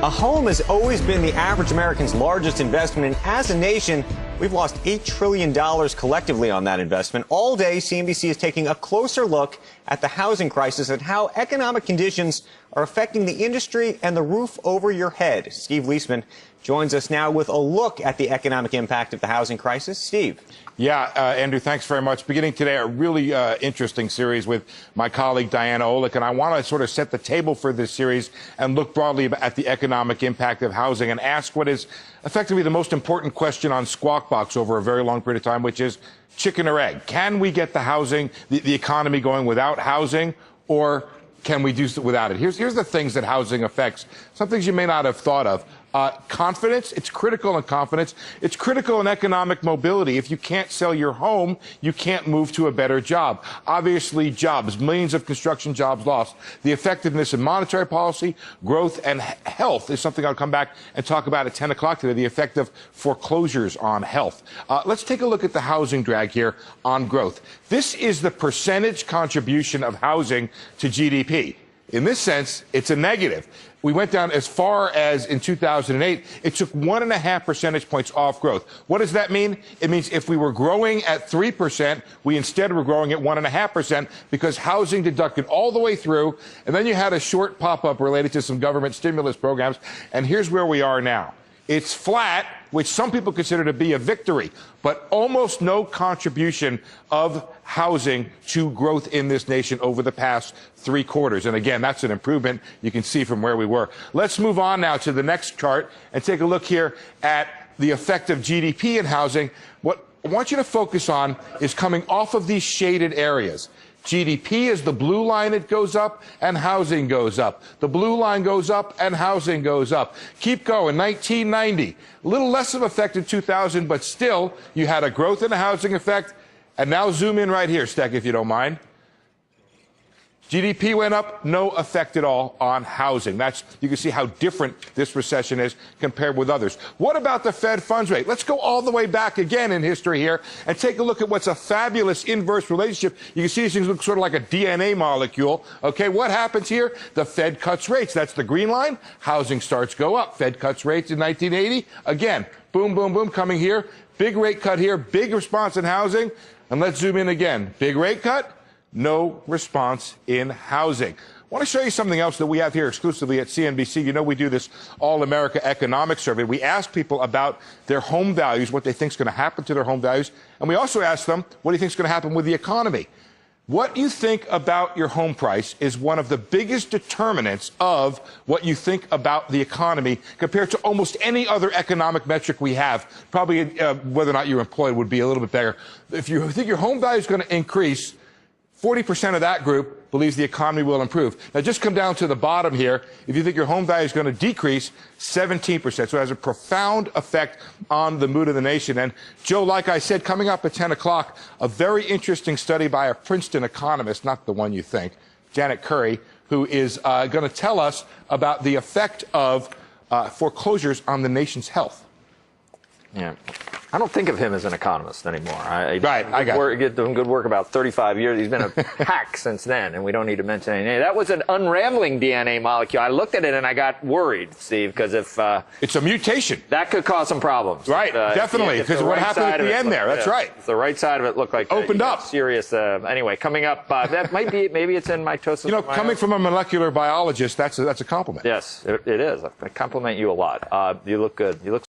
A home has always been the average American's largest investment, and as a nation, we've lost $8 trillion collectively on that investment. All day, CNBC is taking a closer look at the housing crisis and how economic conditions are affecting the industry and the roof over your head. Steve Leisman joins us now with a look at the economic impact of the housing crisis. Steve. Yeah, Andrew, thanks very much. Beginning today, a really interesting series with my colleague Diana Olick, and I want to sort of set the table for this series and look broadly at the economic impact of housing and ask what is effectively the most important question on Squawk Box over a very long period of time, which is chicken or egg. Can we get the housing, the economy going without housing, or can we do without it? Here's the things that housing affects, some things you may not have thought of. Confidence, it's critical in confidence. It's critical in economic mobility. If you can't sell your home, you can't move to a better job. Obviously, jobs, millions of construction jobs lost. The effectiveness of monetary policy, growth, and health is something I'll come back and talk about at 10 o'clock today, the effect of foreclosures on health. Let's take a look at the housing drag here on growth. This is the percentage contribution of housing to GDP. In this sense, it's a negative. We went down as far as in 2008. It took 1.5 percentage points off growth. What does that mean? It means if we were growing at 3%, we instead were growing at 1.5% because housing deducted all the way through. And then you had a short pop-up related to some government stimulus programs. And here's where we are now. It's flat, which some people consider to be a victory, but almost no contribution of housing to growth in this nation over the past 3 quarters. And again, that's an improvement you can see from where we were. Let's move on now to the next chart and take a look here at the effect of GDP in housing. What I want you to focus on is coming off of these shaded areas. GDP is the blue line, it goes up, and housing goes up. The blue line goes up, and housing goes up. Keep going. 1990, a little less of effect in 2000, but still, you had a growth in the housing effect. And now zoom in right here, Steck, if you don't mind. GDP went up, no effect at all on housing. You can see how different this recession is compared with others. What about the Fed funds rate? Let's go all the way back again in history here and take a look at what's a fabulous inverse relationship. You can see these things look sort of like a DNA molecule. Okay, what happens here? The Fed cuts rates. That's the green line. Housing starts go up. Fed cuts rates in 1980. Again, boom, boom, boom, coming here. Big rate cut here. Big response in housing. And let's zoom in again. Big rate cut. No response in housing. I want to show you something else that we have here exclusively at CNBC. You know, we do this All-America Economic Survey. We ask people about their home values, what they think is going to happen to their home values. And we also ask them, what do you think is going to happen with the economy? What you think about your home price is one of the biggest determinants of what you think about the economy compared to almost any other economic metric we have. Probably whether or not you're employed would be a little bit better. If you think your home value is going to increase, 40% of that group believes the economy will improve. Now, just come down to the bottom here. If you think your home value is going to decrease, 17%. So it has a profound effect on the mood of the nation. And, Joe, like I said, coming up at 10 o'clock, a very interesting study by a Princeton economist, not the one you think, Janet Curry, who is going to tell us about the effect of foreclosures on the nation's health. Yeah. I don't think of him as an economist anymore. I got doing good work about 35 years. He's been a hack since then, and we don't need to mention any name. That was an unraveling DNA molecule. I looked at it and I got worried, Steve, because if it's a mutation, that could cause some problems. Right, definitely, because what happened at the end there? That's right. If the right side of it looked like opened up. Serious. Anyway, coming up, that might be. Maybe it's in mitosis. You know, coming from a molecular biologist, that's a compliment. Yes, it is. I compliment you a lot. You look good. You look.